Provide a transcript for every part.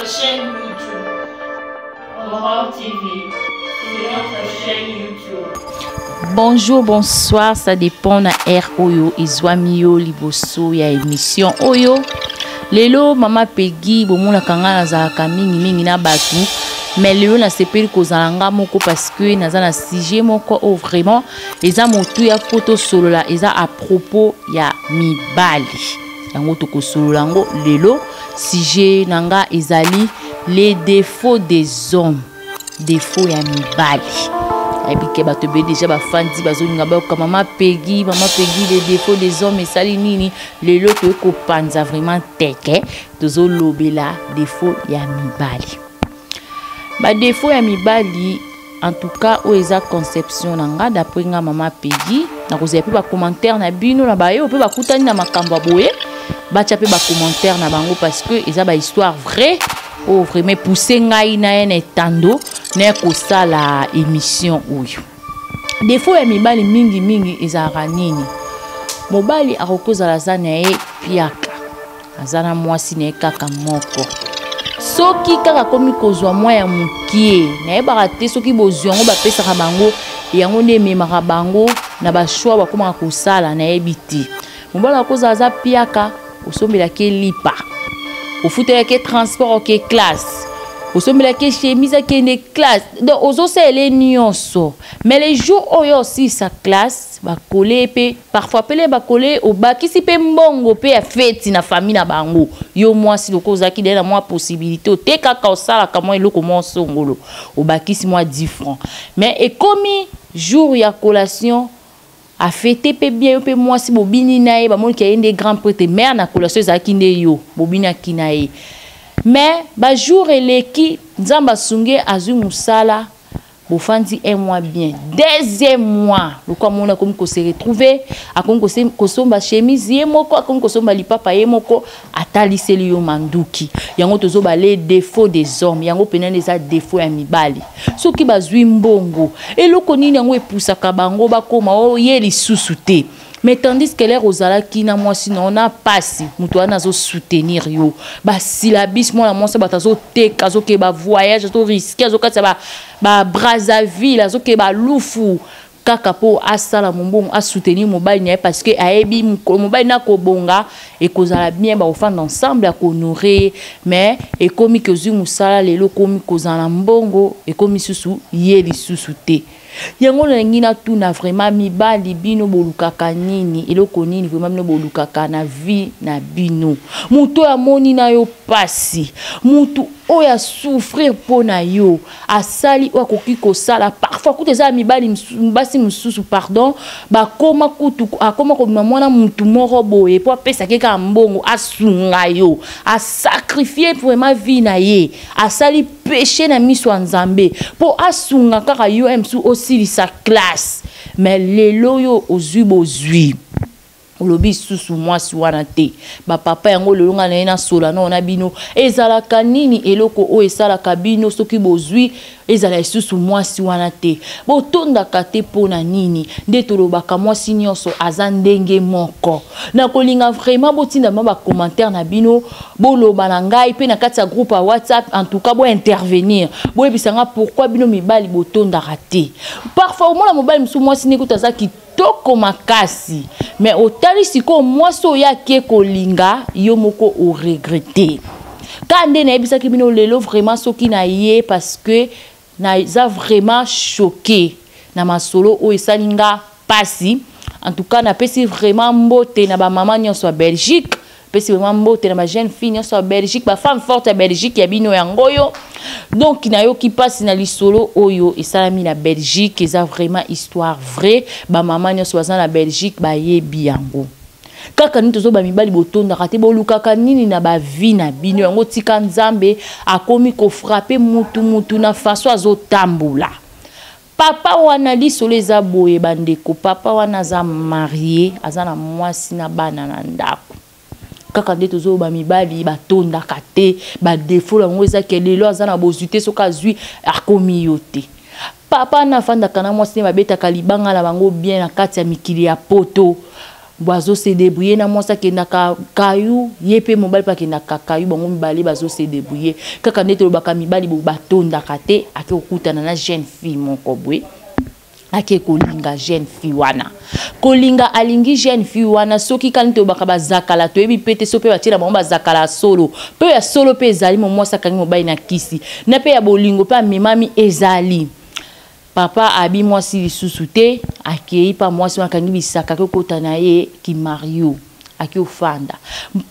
notre chaîne YouTube. Aurore TV, c'est notre chaîne YouTube. Bonjour, bonsoir, ça dépend na air oyo izwamio liboso ya émission oyo. Lelo mama Peggy bomona kanga na zalaka mingi na batu. Mais lelo na sepeli kozalanga moko parce que naza na sujet moko o vraiment eza motu ya photo solo la eza à propos ya mibali. Yango toko solo lango lelo sujet nanga ezali les défauts des hommes. Défauts ya mibali. Et puis que bato be déjà ba fandi bazoninga ba comme mama Peggy les défauts des hommes et sali nini lelo to ko panza vraiment teke tozo lobela défaut ya mibali. Ba défaut ya mibali en tout cas o eza conception nanga d'après nga mama Peggy na ko zepe ba commentaire na bino na ba yo pe ba kutani na makambo boye ba chape ba commentaire na bango parce que eza ba histoire vraie o vraiment pousser ngai na ene tando na ko sala émission oyo. Défaut ya mibali mingi ezara nini? Mobali akokoza la zana e piaka azana mwasi ne kaka moko soki kaka komi kozwa mwa ya mukie na ebaka te soki bozwi yango bapesaka bango yango nde ememaka bango na bashwa bakomaka kosala na yebi te. Mobali akoza aza piaka osombelaki lipa ofutelaki transport oke classe osombelaki chemise akende classe donc ozosele nyonso mais les jours oyo aussi sa classe bakole pe parfois pele bakole obakisi pe mbongo pe ya fête na famille na bango yo mwasi lokozaki de na mwa possibilité otekaka osala ka mwa eloko mwa songolo obakisi mwa 10 francs mais ekomi jour ya collation a fêté pe bien pe mwasi bobini na ye ba moni ki ende grand prêtre mère na collation ezaki nde yo bobini akina ye. Mais ba jour eleki nzamba sunge azu musala bofandi un mois bien deuxième mois lokwa mona comme ko se retrouver akon ko somba chemise ye moko akon ko somba lipapa ye moko ataliseli yo manduki yango tozo ba les défauts des hommes yango penene za défaut ya mibali soki bazwi mbongo eloko nini yango epusaka bango bakoma o ye lisusu te. Mais tandis que les rosala qui na moi sinon on a passé muto ana zo soutenir yo ba syllabis moi la moi ça ba tazo te kazo ke ba voyage to risquer zo katsa ba Brazzaville azo ke ba lufu kaka po asala mombongo a soutenir mobile ne parce que aebi mobile na ko bonga et kozala bien ba ofanda ensemble à honorer mais et komi que zu musala lelo komi kozala mbongo et komi susu yeli susu te. Yango ngina tout na vraiment mibali bino bolukaka nini eloko nini vraiment bino bolukaka na vie na bino muto ya moni na yo pasi mutu oya souffrir pona yo asali okoki ko sala parfois kuteza mibali mbasi mususu pardon bakoma kutu akoma ko mwana mutu moko boye po pesa keka mbongo asunga yo a sacrifier vraiment vie na ye asali péché na miso nzambe po asunga kaka yo emsu aussi sa classe mais lelo yo ozui bozui olobi susu mwasi wana te ba papa yango lelonga na ena sola na ona bino ezalaka nini eloko o esalaka bino soki bozui ezala susu mwasi wana te botondaka te pona nini nde tolobaka mwasi nyonso aza ndenge moko na kolinga vraiment botinda ba commentaire na bino boloba na ngai pe na kati ya groupe ya WhatsApp en tout cas bo intervenir bo ebisanga pourquoi bino mibali botondaka te parfois au moins la mobile msu mwasi ne kutaza ki toko makasi mais otali siko mwaso ya ke kolinga yo moko o regretter kande na ebisa ki bino lelo vraiment soki na ye parce que na za vraiment choqué na masolo o esalinga pasi en tout cas na pesi vraiment mbote na ba maman nyonso ya Belgique pesi vraiment mbote na ba jeune fille nyonso ya Belgique ba femme forte ya Belgique ya bino yangoyo donc na yo ki passe na lisolo oyo esalami na Belgique eza vraiment histoire vraie ba maman nyonso baza na Belgique ba yebi yango kaka nini tozo ba mibali botondaka te bolukaka nini na ba vie na bino yango tika nzambe akomi ko frapper mutu na faso azotambola papa wana lisolo eza boye bandeko papa wana za marié aza na mwasi na bana na ndako kaka nde tozo ba mibali batondaka te ba défaut lango eza ke lelo aza na bozute soka zui akomi yo te papa na fanda kana mwasi ne babetaka libanga la bango bien na kati ya mikili ya poto bazo se débrouiller na mwasa ke na kayu yepe mobali pa ke na kayu bango mibali bazo se débrouiller kaka ndete lobaka mibali bo batonda kate ake okutana na jeune fille moko bwe ake kolinga jeune fille wana kolinga alingi jeune fille wana soki kanite lobaka bazakala toyebi pete so pe batira bango bazakala solo pe ya solo pe ezali mo mwasa kangi mobali na kisi na pe ya bolingo pe memami ezali papa abi mwasi lisusu te akei pa mwasi makangi bisaka kokota na ye ki Mario aki ofanda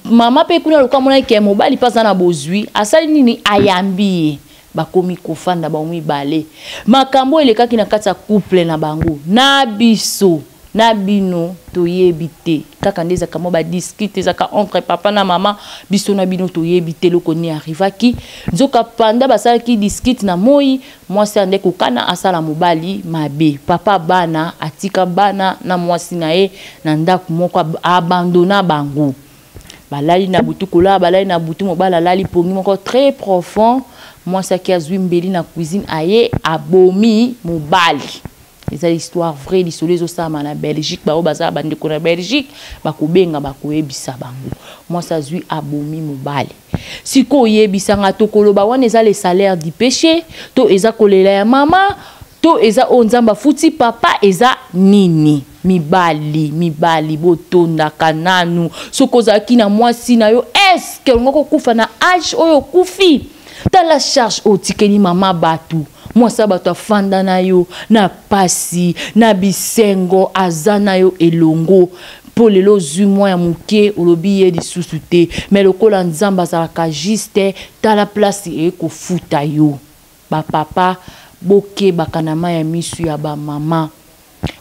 mama pe kuna lokwa mona ke mobali paza na bozwi asali nini ayambi bakomi kofanda ba mibale makambo elekaki na kati ya couple na bango na biso na bino toyebi te kaka ndeza kamo ba discute zaka entre papa na mama biso na bino toyebi te loko ni arrivaki nzoka panda basalaki discute na moi mwasi ande kokana asala mobali mabe papa bana atika bana na mwasi na ye na ndaku moko abandona bango balali na butu kola balali na butu mobala lali pongi moko très profond mwasi aki azwi mbeli na cuisine aye abomi mobali. C'est l'histoire vraie l'isole zo sama na Belgique ba obaza bande ko na Belgique bakubenga bakuyebisa bango moi ça zui abomi mobali siko yebisa nga tokoloba wana eza les salaires du péché to eza kolela ya mama to eza onzamba futi papa eza nini mibali botonda kananu soko zaki na mwasi na yo est-ce que ngoko kufa na âge oyo kufi ta la charge otikeni mama batu moi ça bato fanda na yo na pasi na bisengo azana yo elongo po lelo zu moi ya muke olobi ye lisusu te mais lokola nzamba zalaka juste ta la place e ko futa yo ba papa boke bakanama ya misu ya ba mama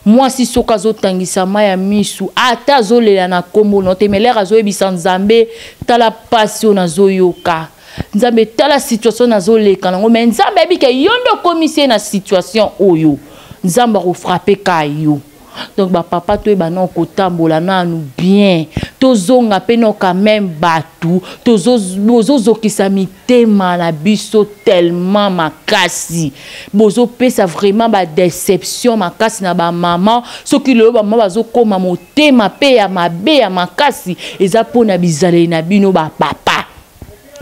moi si soka zo tangisa ma ya misu ata zo lela na kombo no te melera zo ebisa nzambe ta la passion na zo yoka nzambe tala situation na zo leka nango mais nzambe bike yondo commissaire na situation oyo nzamba ko frapper ka yo donc ba papa to ba non ko tambola nanu bien tozonga pe no quand même batu tozo kisa mitema na biso tellement makasi bozo pesa vraiment ba déception makasi na ba maman soki le ba mama bazo koma motema pe ya mabe ya makasi eza pona bizale na bino ba papa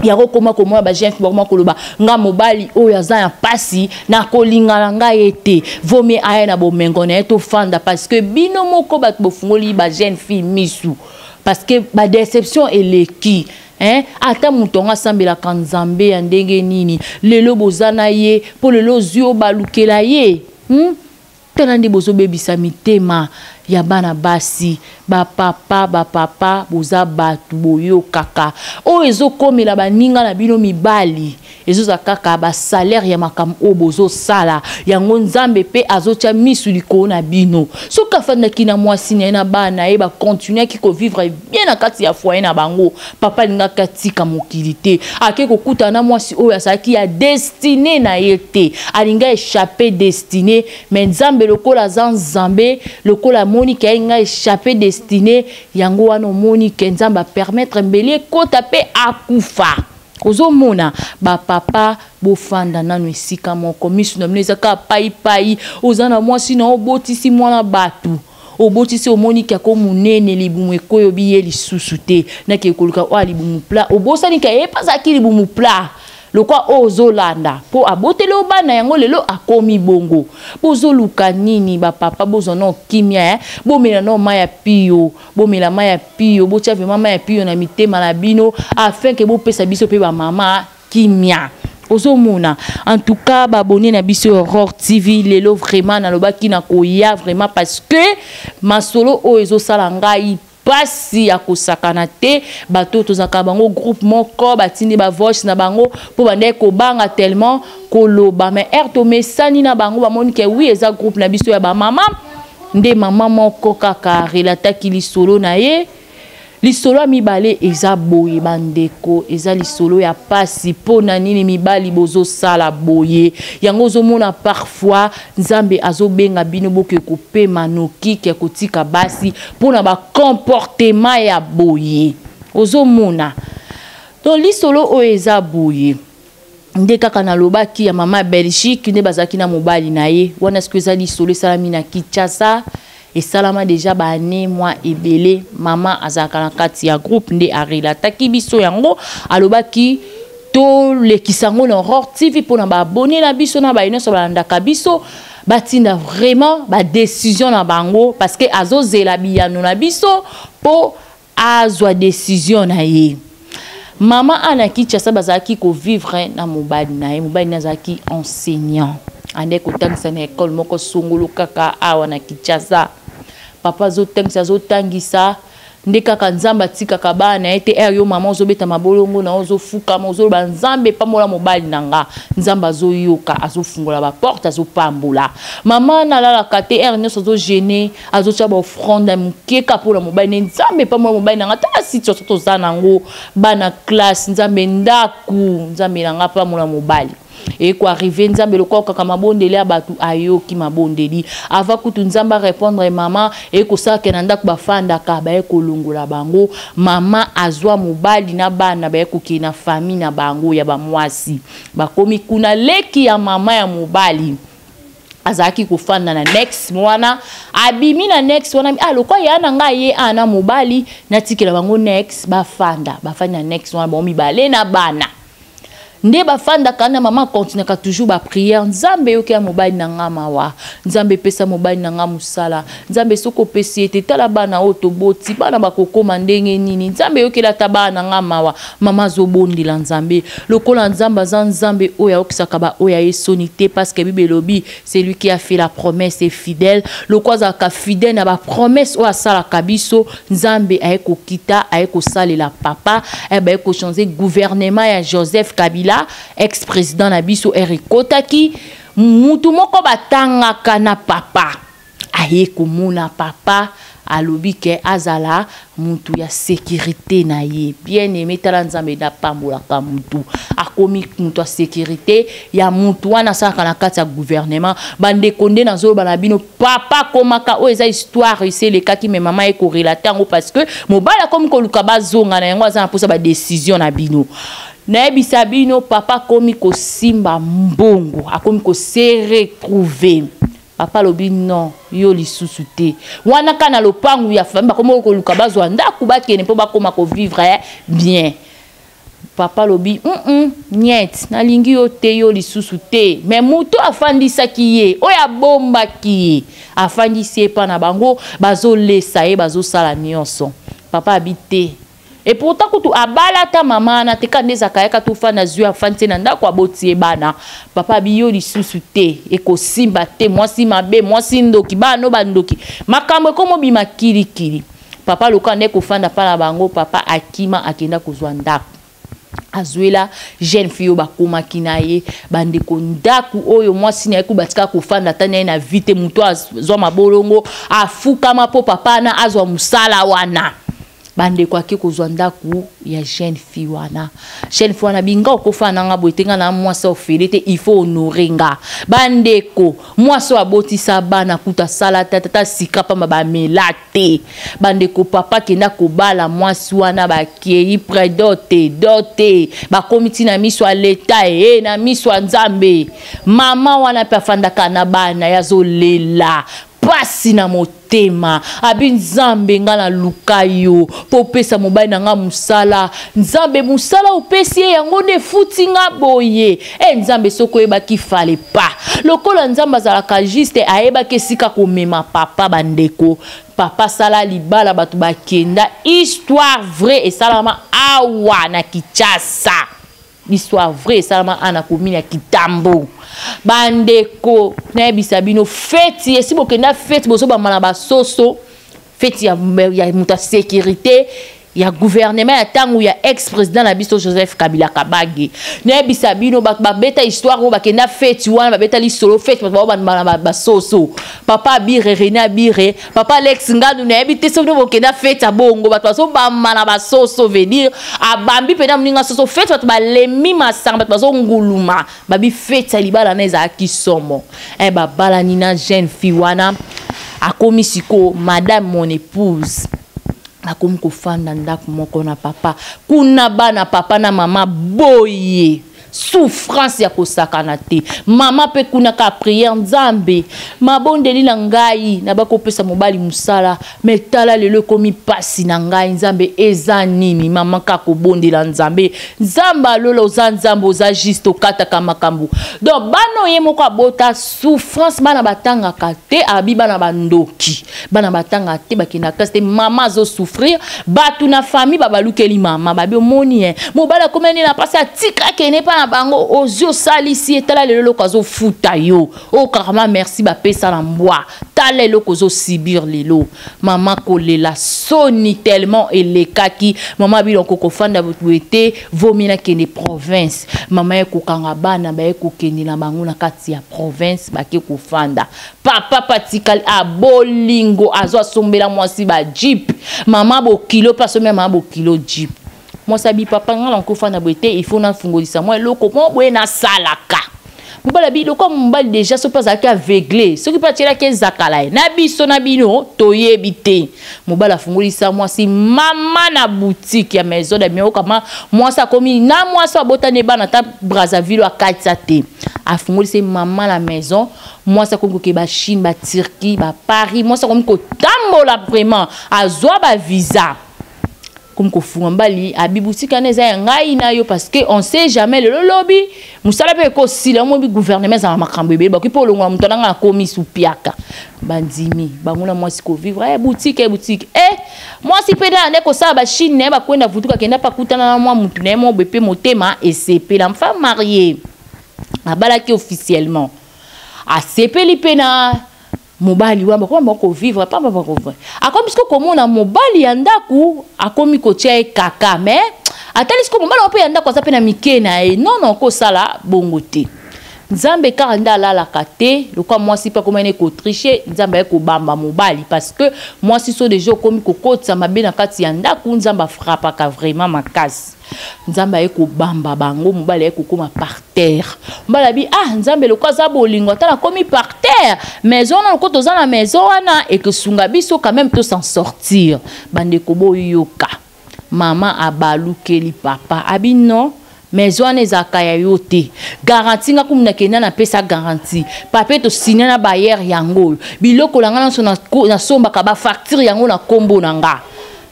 yako koma komo ba jeune fille koloba nga mobali oyo aza ya pasi na kolingana nga ete vomi aya na bomengo na eto fanda parce que bino moko bat bofungoli ba jeune fille misu parce que ba déception eleki ata mutonga sambela kanzambe ya ndenge nini lelo bozana ye po lelo zio balukela ye tanandi bozo bebisa mitema ya bana basi ba papa boza batu boyo kaka o ezo komela baninga na bino mibali ezo za kaka ba salaire ya makam o bozo sala yango nzambe pe azotia misu liko na bino soka fanda kina mwasi na bana e ba continuer ki ko vivre bien na kati ya foyer na bango papa linga katika mokilité ake kokuta na mwasi o asaki ya destiné na yete alinga échapper destiné mais nzambe lokola nzambe lokola Monique a échappé destiné yango wana Monique nzamba permettre mbeli kota pe akufa ozo mona ba papa bo fanda nanu esika moko misu na mneza ka pai ozana mwasi na obotisi mwana batu obotisi Monique ko munene libumu ekoyo biye lisusu te na ke koluka o libumu pla obosani ka epa ki libumu pla lokwa ozolanda po abotelo bana yango lelo akomi bongo bozoluka nini ba papa bozono kimia bomela no maya pio bomela maya pio bocha ve mama ya pio na mitema na bino afin que bo pesa biso pe ba mama kimia ozomona en tout cas ba abonné na biso Aurore TV lelo vraiment na lobaki na koya vraiment parce que masolo o ezo sala ngai pasi ya kosakana te bato tozaka bango groupe moko batindi ba voice na bango po bande ko banga tellement koloba mais erto mesani na bango ba moni ke oui eza groupe na biso ya ba mama nde mama moko kaka relataki lisolo na ye lisolo mibale eza boye bandeko eza lisolo ya pasi pona nini mibali bozo sala boye yango zomona parfois nzambe azobenga bino boke kopema noki ke kotika basi pona ba comportement ya boye ozomona donc lisolo o eza boye nde kaka na lobaki ya mama Belgique nde bazaki na mobali na ye wana ce que eza lisolo salami na Kinshasa et salama déjà ba né moi ebele maman azaka na kati ya groupe nde arela taki biso yango alobaki to le kisango na Aurore TV pour na ba abonné na biso na ba ino so balandaka biso batinda vraiment ba décision na bango parce que azozela biyano na biso po azwa décision na ye. Maman Anaki Tchassa bazaki ko vivre na mobali na ye mobali nazaki enseignant ande ko tangisa na école moko songolo kaka awa na Kinshasa papa zo tangisa zo tangisa nde kaka nzamba tika kabana ete yo maman zo beta mabolongo na ozo fuka mozo ba nzambe pamola mobali nanga nzamba zo yoka azo fungola ba porte azo pambola maman na la kate nyoso zo gêner azo tcha ba offrande mukeka pour la mobali nzambe pamola mobali nanga ta situation to zanango bana classe nzambe ndaku nzambe nanga pamola mobali et quoi arriver nzambe le corps kaka mabondeli abatu ayo ki mabondeli ava kutu nzamba répondre maman et ko sa kenanda ku bafanda ka ba ko lungola bango maman azwa mobali na bana ba ko ki na famille na bango ya ba mwasi bakomi kuna leki ya mama ya mobali azaki kufanda na next mwana abimi na next wana aloko yana ngaye ana mobali natikela bango next bafanda next wana ba mibale na bana nde bafanda kana maman continue ka toujours ba prière nzambe yoke ya mobali na ngama wa nzambe pesa mobali na ngama musala nzambe soko pesi ete tala bana otoboti bana bakokoma ndenge nini nzambe yoke la tabana ngama wa mama zobondila nzambe lokola nzamba za nzambe oya okisaka ba oya esonité parce que Bible lobi c'est lui qui a fait la promesse et fidèle lokoza ka fidèle na ba promesse o asala kabiso nzambe ayeko kita ayeko salela papa ba ayeko changer gouvernement ya Joseph Kabila ex-président Nabiso Eric Kotaki mutu moko batangaka na papa aye komona papa alobi ke azala mutu ya sécurité na ye bien aimé tala nzambe na pambola ka mutu akomi mutu ya sécurité ya mutu wana saka na kati ya gouvernement bande konde na zo bana bino papa komaka o eza histoire ici le kaki me maman e ko relater ngo parce que mobala comme ko luka bazonga na yango azana posa ba décision na bino na bisabino papa komi ko simba mbongo akomi ko se retrouver papa lobi non yo lisusu te wana kana lopangu ya famba komo ko luka bazwa ndaku bakene po bakoma ko vivre bien papa lobi niet na lingi yo te yo lisusu te mais muto afandisa kiye oya bomba kiye afandisi pa na bango bazo lesa e bazo sala nyonso papa habite. Et pourtant kutu abala ta mama na teka ndeza kayaka tu fana zui afante na ndako abotie bana papa biyo lisusu te eko simba te mwasi mabe mwasi ndoki bano bandoki makambo komo bima kirikiri papa loka ndeko fanda pala bango papa akima akenda kozwa ndako azuela jeune fille bakoma kinaye bande ko ndaku oyo mwasi na yeku batika kofanda tanya na vite muto azwa mabolongo afuka mapo papa na azwa musala wana bande kwa kiko zondaku ya jeune fille wana binga okofana nga boitenga na mwasi ofilete il faut honorer nga bande ko mwasi abotisa bana kuta sala tata sika pa ba melate bande ko papa kenda ko bala mwasi wana bakei dote ba komiti na miso a leta na miso nzambe mama wana pa fandaka na bana yazolela pasi na motema abi nzambe nga na lukayo po pesa mobali na nga musala nzambe musala opesi yango ne futi nga boye nzambe soko eba ki fale pa lokola nzamba zalaka juste aeba kesika komema papa bandeko papa sala libala batu bakenda histoire vraie et salama awa na Kinshasa histoire vraie salama ana komini ya Kitambo bandeko na bisabino fête esi bokenda fête boso ba mala ba soso fête ya muta sécurité ya gouvernement ya tangu ya ex-président na biso Joseph Kabila Kabage na bisabino ba beta histoire ba kenda fête wana ba beta li solo fête ba mala ba soso papa bire Rena bire papa Alex Ngadu na ebite so no kenda fête ya bongo ba so ba mala ba soso venir abambi pena mninga soso fête ba lemi masanga ba so nguluma ba bi fête ya libala na eza kisomo ba bala nina jeune fille wana akomi siko madame mon épouse akomi ko fanda ndako moko na papa kuna bana papa na mama boye souffrance ya kosakana te mama pe kuna ka prière nzambe mabondeli na ngai na bakopesa mobali musala metala lelo komi pasi na ngai nzambe eza nini mama ka kobondela nzambe nzamba lolo za nzambe oza juste okataka makambo donc bano ye moko abota souffrance bana batanga kate abi bana bandoki bana batanga te bakina kaste mama zo souffrir batu na famille babalukeli mama babi omoni mobala komeni na pasi atika kene pa na bango ozio salisi etala lelo kazo futa yo o karama merci ba pesa na mbwa tala lelo kozo sibir lelo mama kolela soni tellement elekaki mama bilonko kofanda buete vomina kene province mama ekokanga bana ba ekokeni na bango na kati ya province bake kofanda papa patikali abolingo azo asombela mwasi ba jeep mama bo kilo paso mama bo kilo jeep moi sabi papa ngala nkofanda buete il faut na fungolisa moi loko mo boye na salaka mobala bi loko mobali déjà so pas aki aveuglé ce qui patira ke zakala na biso na bino toyebi te mobala fungolisa moi si mama na boutique ya maison de mio kama moi sa komi na moi sa botane bana ta Brazzaville a katsa te a fungolisa mama la maison moi sa kongo ke ba Chine ba Turquie ba Paris moi sa komi ko tambola vraiment azwa ba visa comme ko fuambali abiboutika neza ngai na yo parce que on sait jamais le lobby musala pe ko sila mo bi gouvernement za makambo be ba ko polonga mutana nga komi supiaka bandimi banguna moi si ko vivre boutique moi si peda ne ko sa ba Chine ne ba kwenda vutuka kenda pa kutana na moi mutu ne mo bepe motema et c'est la femme mariée abalaki officiellement a sepeli pena mobali wamba kwa mbako vivre pas mbako vivre akomi bisko komona mobali ya ndaku akomi ko tia kaka mais atali sko mobali ope ya ndaku azape na mikena non ko sala bongo te nzambe ka ndala la kate lokwa mwasi pa komene ko tricher nzambe ko bamba mobali parce que mwasi so déjà komi ko kotsa mabe na kati ya ndaku nzamba frappa ka vraiment makasi nzamba eko bamba bango mobali eko koma par terre mbala bi nzambe lokwa za bolingo tala komi par terre maison na ko toza na maison wana et que sunga biso quand même to s'en sortir bande ko boyoka mama abalukeli papa abi non maison ezaka ya yote garantie nga kumna kena na pesa garantie papier to signer na bailleur yango biloko langa na somba ka ba facture yango na kombo nanga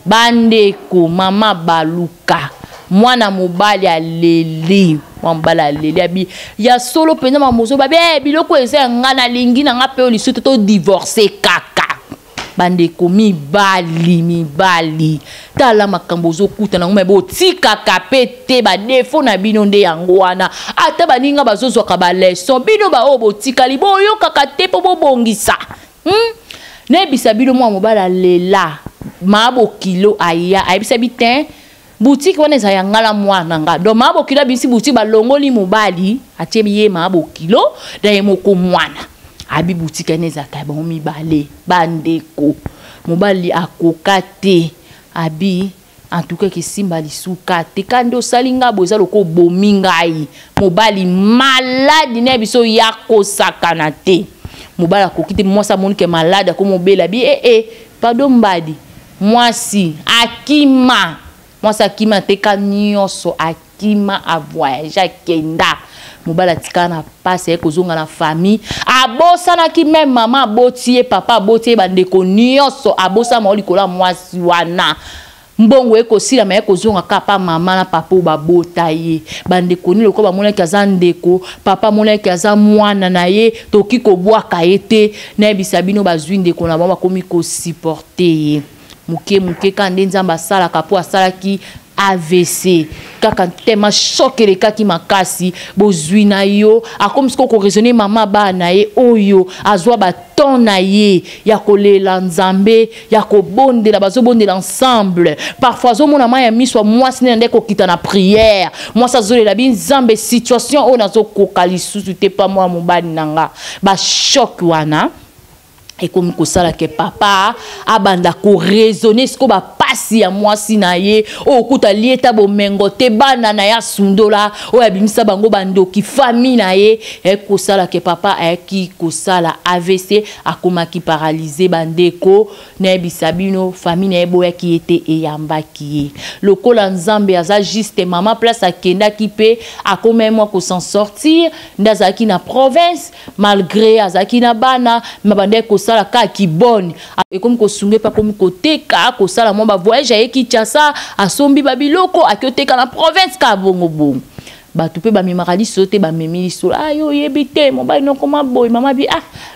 bande ko mama baluka mwana mobali aleli mwambala leli abi ya solo pena mamozo babe biloko eza ngana lingi na nga pe o lisuto to divorcer kaka bande ko mibali tala makambo zo kuta na ngome bo tika kapete ba defo na bino nde yango wana ata baninga bazozwa ka ba leçon bino ba obo tika libo yo kaka te po bongisa ne bisa bino mwa mobala lela mabo kilo aya ayibisa bitin boutique wana za yangala mwana nga do mabo kilo bisi boutique ba longoli mobali atie biye mabo kilo da yemoko mwana abi boutique neza ka ba mibale bandeko mobali akokate abi en tout cas que simba lisuka te kando salinga boza loko bomingai mobali malade ne biso yako sakana te mobali akokite mwasa monike malade ko mobela bi pardon mbadi mwasi akima mwasa akima te kanyoso akima a voyage kenda mobala tikana passe ekozonga na famille abosana ki même maman botie papa botie bandeko nyonso abosa ma olikola mwasi wana mbongo ekosila ma ekozonga kapa mama na papa babota ye bandeko ni loko bamona ki aza ndeko papa mona ki aza mwana na ye toki kobwaka ete na ebisa bino bazwi ndeko na bango bakomi ko supporter ye muke kande nzamba sala kapo asala ki AVC kaka tema choqué kaki makasi bozwi na yo akomi siko ko raisonner mama ba na ye oyo azwa ba ton na ye ya kolela nzambe ya kobondela bazobondela ensemble parfois zo mona ma ya miswa mwasi nende ko kita na prière moi ça zolela bi nzambe situation o nazo kokali susu te pa moi mobali nanga ba choc wana et comme kosala ke papa abanda ko raisonner ce ko ba pasi ya mwasi na ye o kuta lieta bomengo te bana na ya sundola o ya bimisa bango bandoki famille na ye e kosala ke papa ki kosala AVC akomaki paralysé bandeko na bisabino famille na ye boya ki ete eyamba ki lokola nzambe aza juste mama place akenda ki pe akomema ko s'en sortir ndazaki na province malgré azaki na bana mabandeko sala ka ki bonne et comme ko sunge pa comme côté ka ko sala mo ba voyage à Kinshasa asombi babiloko akoteka na province ka bongo bongo batu pe ba mimarali sote ba memili so ayo yebite mo ba no koma boy mama bi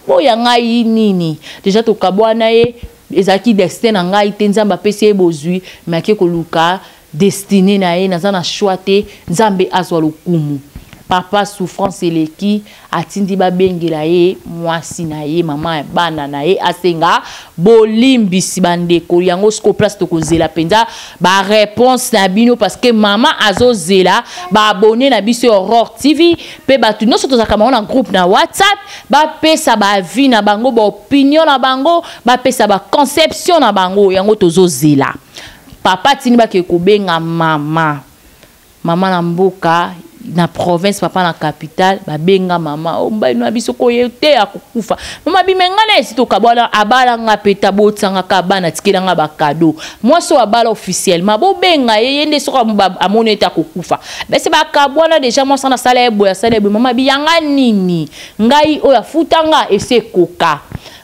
boya ngai nini déjà to kabwana ye ezaki destin na ngai te nzamba pesi bozui mais ko luka destiné na ye naza na choite nzambe azwa lokumu papa souffrance eleki atindi babengela ye mwasi na ye mama bana na ye asenga bolimbisi bandeko yango sko place to kozela penza ba réponse na bino parce que mama azozela ba abonné na biso Aurore TV pe batu nyonso tozaka na groupe na WhatsApp ba pesa ba vie na bango ba opinion na bango ba pesa ba conception na bango yango tozozela papa tini ba ke kobenga mama na mboka na province papa na capitale ba benga mama o mbai no biso ko yete akukufa mama bimengana esito kabala abala nga peta botsanga ka bana tikela nga ba cadeau moi so abala officiellement bo benga yende so amone eta akukufa bese ba kabwana déjà moi sana sala eboya mama biyanga nini ngai o ya futanga ese koka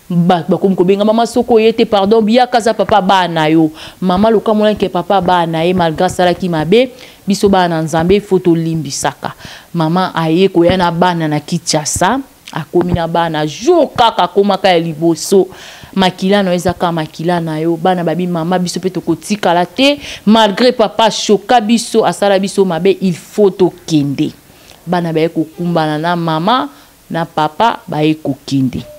ba comme ko benga mama soko yete pardon biya kaza papa bana yo mama luka mona ke papa bana ye malgré sala ki mabe biso bana nzambe photo limbisaka mama aye ko yana bana na Kinshasa akomi na bana jour kaka komaka ya liboso makila no ezaka makila na yo bana babi mama biso pe to kotikala te malgré papa choka biso asala biso mabe il faut to kende bana ba ko kumbana na mama na papa ba ko kende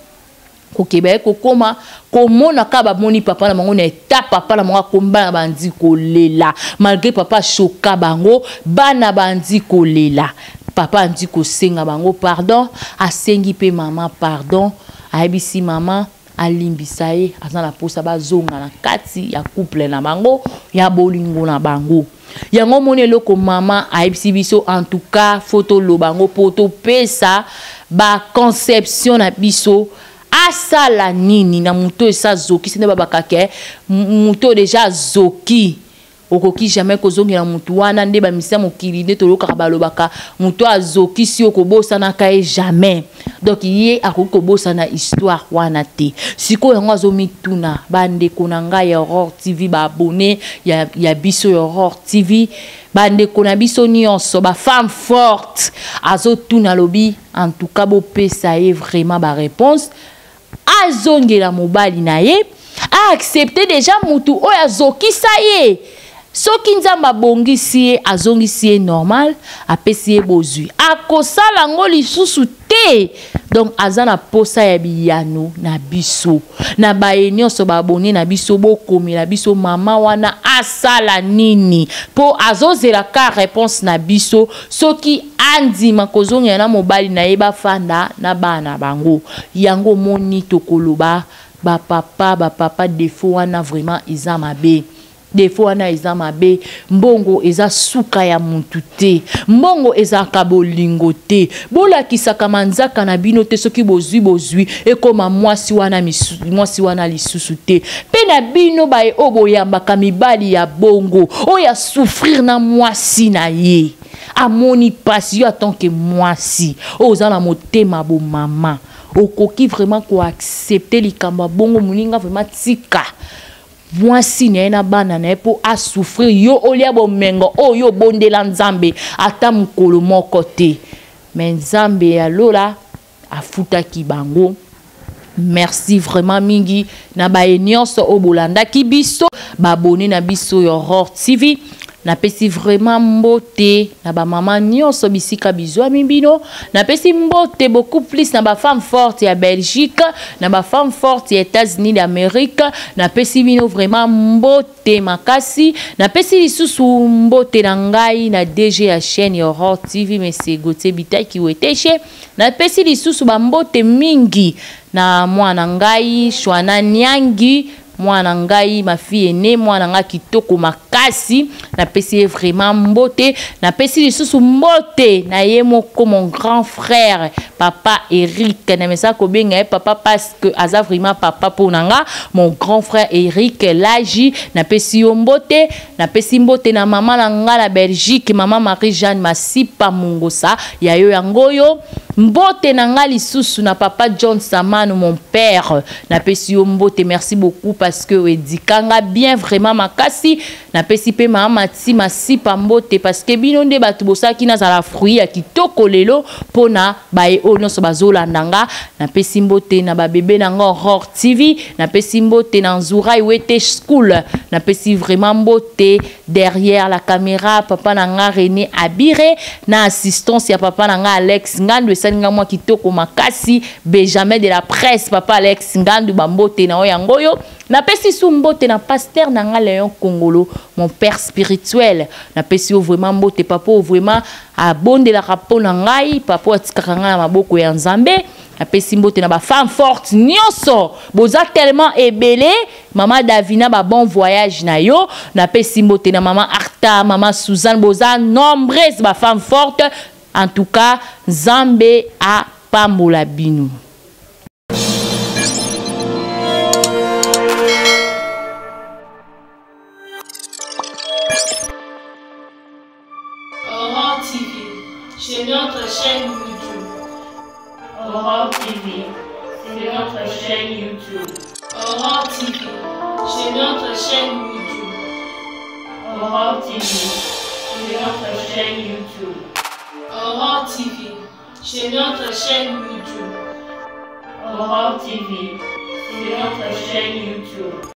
kokebe kokoma komona ka ba moni papa na bango na eta papa na bango komba bandi kolela malgré papa choka bango bana bandi kolela papa andi ko senga bango pardon asengi pe mama pardon ayebisi mama alimbisa ye azana posa bazonga na kati ya couple na bango ya bolingo na bango yango moni eloko mama ayebisi biso en tout cas photo lo bango poto pesa ba conception na biso asala nini na muto esa zoki sene babakake muto déjà zoki okoki jamais kozongi na mutu wana nde ba misa mokili nde toloka balobaka muto azoki si okobosa na kae jamais donc ye akoki kobosa na histoire wana te siko yango azomituna bande konanga ya Aurore TV ba abonné ya biso ya Aurore TV bande kona biso nyonso ba femme forte azotuna lobi en tout cas bo pesa ye vraiment ba réponse azongela mobali na ye a accepté déjà mutu oya zokisa ye soki nzamba bongisi ye azongisi ye normal apesi ye bozwi akosala ngo lisusu te donc azana posa ya biyano na biso na baye nyonso babone na biso bokomela biso mama wana asala nini po azozela ka réponse na biso soki andima kozongela na mobali na ye bafanda na bana bango yango moni tokoloba ba papa défaut wana vraiment eza mabe défaut wana eza mabe mbongo eza suka ya muntu te mbongo eza kabolingo te bolakisaka manzaka na bino te soki bozwi ekoma mwasi wana lisusu te pe na bino baye oboyambaka mibali ya bongo oya souffrir na mwasi na ye amoni pasi yo atanke mwasi oza na motema bo mama okoki vraiment ko accepter likambo bongo muninga vraiment tika mwasi na bana na po a souffrir yo olia bomengo oyo bondela nzambe ata mukolo moko te mais nzambe ya lola afuta kibango. Merci vraiment mingi na baye nyonso obolanda ki biso babone na biso ya Aurore TV na pesi vraiment mbote na ba maman nyonso bisika bizwa mibino na pesi mbote beaucoup plus na ba femme forte ya Belgique na ba femme forte ya États-Unis d'Amérique na pesi bino vraiment mbote makasi na pesi lisusu mbote na ngai na DG ya chaîne ya Horror TV Monsieur Gauthier Bitaki weteshe na pesi lisusu ba mbote mingi na mwana ngai Shwana Nyangi mwana ngai ma fille aînée mwana nga kitoko makasi na pesi vraiment mbote na pesi lisusu mbote na ye moko mon grand frère papa Eric na mesa ko benga papa parce que aza vraiment papa pour nanga mon grand frère Eric Laji na pesi mbote na pesi mbote na mama na nga la Belgique mama Marie-Jeanne Masipa Mungosa ya yo yangoyo mbote na nga lisusu na papa John Samano mon père na pesi mbote merci beaucoup parce que edikanga bien vraiment makasi na pesi pe mama ti Masipa mbote parce que bino nde batu bosaki na za la fruit ya kitoko lelo pona bae ono so bazolanda na pesi mbote na ba bébé na nga Horror TV na pesi mbote na Nzura Iwete School na pesi vraiment mbote derrière la caméra papa na nga René Abire na assistance ya papa na nga Alex Ngandu esalinga mwa kitoko makasi Benjamin de la presse papa Alex Ngandu bambote na oyangoyo na pesi mbote na pasteur na nga Léon Kongolo mon père spirituel na pesi vraiment mbote papa vraiment abonde la rapport na ngai papa atikaka nga na maboko ya Nzambe na pesi mbote na ba femme forte nyonso boza tellement ebele mama Davina ba bon voyage na yo na pesi mbote na mama Arta mama Suzanne boza nombreuses ba femme forte en tout cas Nzambe a pambola bino. Horror TV, c'est notre chaîne YouTube. Horror TV, c'est notre chaîne YouTube. Horror TV, c'est notre chaîne YouTube. Horror TV, c'est notre chaîne YouTube. Horror TV, c'est notre chaîne YouTube. Horror TV, c'est notre chaîne YouTube.